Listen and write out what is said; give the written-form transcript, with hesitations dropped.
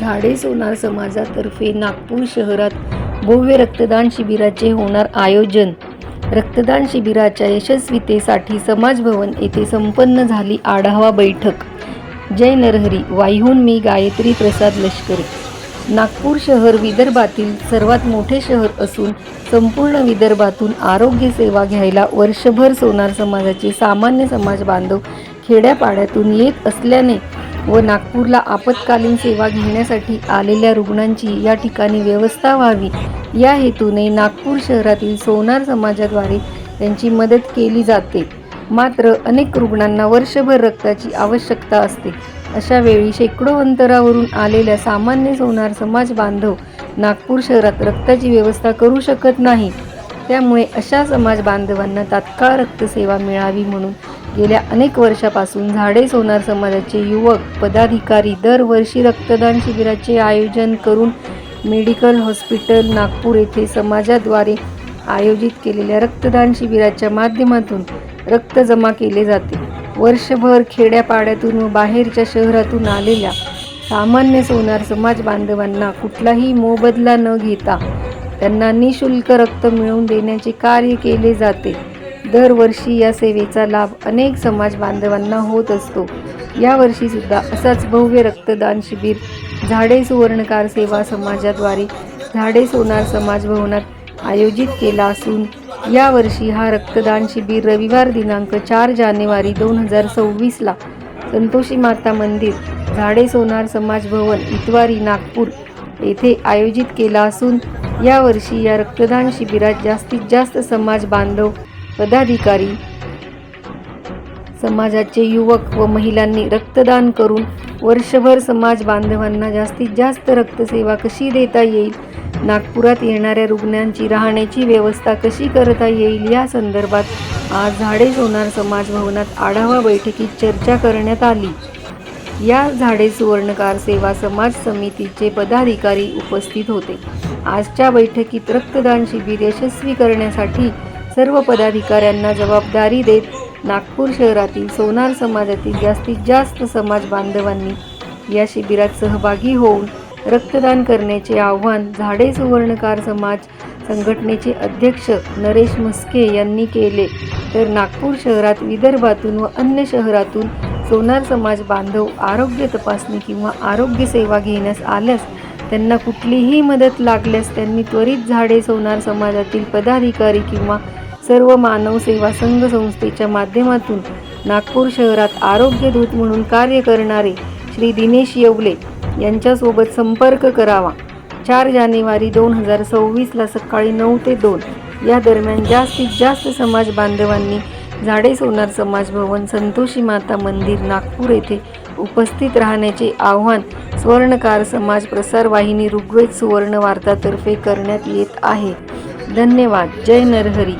झाडे सोनार समाजातर्फे नागपूर शहरात भव्य रक्तदान शिबिराचे होणार आयोजन। रक्तदान शिबिराच्या यशस्वीतेसाठी समाज भवन येथे संपन्न झाली आढावा बैठक। जय नरहरी। वाईहून मी गायत्री प्रसाद लष्करे। नागपूर शहर विदर्भातील सर्वात मोठे शहर असून संपूर्ण विदर्भातून आरोग्य सेवा घ्यायला वर्षभर सोनार समाजाचे सामान्य समाज बांधव खेड्यापाड्यातून येत असल्याने व नागपूरला आपत्कालीन सेवा घेण्यासाठी आलेल्या रुग्णांची या ठिकाणी व्यवस्था व्हावी या हेतूने नागपूर शहरातील सोनार समाजाद्वारे त्यांची मदत केली जाते। मात्र अनेक रुग्णांना वर्षभर रक्ताची आवश्यकता असते। अशा वेळी शेकडो अंतरावरून आलेल्या सामान्य सोनार समाज बांधव नागपूर शहरात रक्ताची व्यवस्था करू शकत नाही। त्यामुळे अशा समाज बांधवांना तात्काळ रक्तसेवा मिळावी म्हणून गेल्या अनेक वर्षापासून झाडे सोनार समाजाचे युवक पदाधिकारी दरवर्षी रक्तदान शिबिराचे आयोजन करून मेडिकल हॉस्पिटल नागपूर येथे समाजाद्वारे आयोजित केलेल्या रक्तदान शिबिराच्या माध्यमातून रक्त जमा केले जाते। वर्षभर खेड्यापाड्यातून व बाहेरच्या शहरातून आलेल्या सामान्य सोनार समाज बांधवांना कुठलाही मोबदला न घेता त्यांना निःशुल्क रक्त मिळवून देण्याचे कार्य केले जाते। दरवर्षी या सेवेचा लाभ अनेक समाज बांधवांना होत असतो। यावर्षी सुद्धा असाच भव्य रक्तदान शिबिर झाडे सुवर्णकार सेवा समाजाद्वारे झाडे सोनार समाज भवनात आयोजित केला असून यावर्षी हा रक्तदान शिबिर रविवार दिनांक 4 जानेवारी 2026 ला संतोषी माता मंदिर झाडे सोनार समाज भवन इतवारी नागपूर येथे आयोजित केला असून यावर्षी या रक्तदान शिबिरात जास्तीत जास्त समाज बांधव पदाधिकारी समाजाचे युवक व महिलांनी रक्तदान करून वर्षभर समाज बांधवांना जास्तीत जास्त रक्तसेवा कशी देता येईल, नागपुरात येणाऱ्या रुग्णांची राहण्याची व्यवस्था कशी करता येईल या संदर्भात आज झाडे सोनार समाज भवनात आढावा बैठकीत चर्चा करण्यात आली। या झाडे सुवर्णकार सेवा समाज समितीचे पदाधिकारी उपस्थित होते। आजच्या बैठकीत रक्तदान शिबिर यशस्वी करण्यासाठी सर्व पदाधिकाऱ्यांना जबाबदारी देत नागपूर शहरातील सोनार समाजातील जास्तीत जास्त समाज बांधवांनी या शिबिरात सहभागी होऊन रक्तदान करण्याचे आवाहन झाडे सुवर्णकार समाज संघटनेचे अध्यक्ष नरेश मस्के यांनी केले। तर नागपूर शहरात विदर्भातून व अन्य शहरातून सोनार समाज बांधव आरोग्य तपासणी किंवा आरोग्य सेवा घेण्यास आल्यास त्यांना कुठलीही मदत लागल्यास त्यांनी त्वरित झाडे सोनार समाजातील पदाधिकारी किंवा सर्व मानव सेवा संघ संस्थेच्या माध्यमातून नागपूर शहरात आरोग्य दूत म्हणून कार्य करणारे श्री दिनेश येवले यांच्यासोबत संपर्क करावा। 4 जानेवारी 2026 ला सकाळी 9 ते 2 या दरम्यान जास्तीत जास्त समाज बांधवांनी झाडे सोनार समाज भवन संतोषी माता मंदिर नागपूर येथे उपस्थित राहण्याचे आवाहन स्वर्णकार समाज प्रसार वाहिनी ऋग्वेद सुवर्ण वार्तातर्फे करण्यात येत आहे। धन्यवाद। जय नरहरी।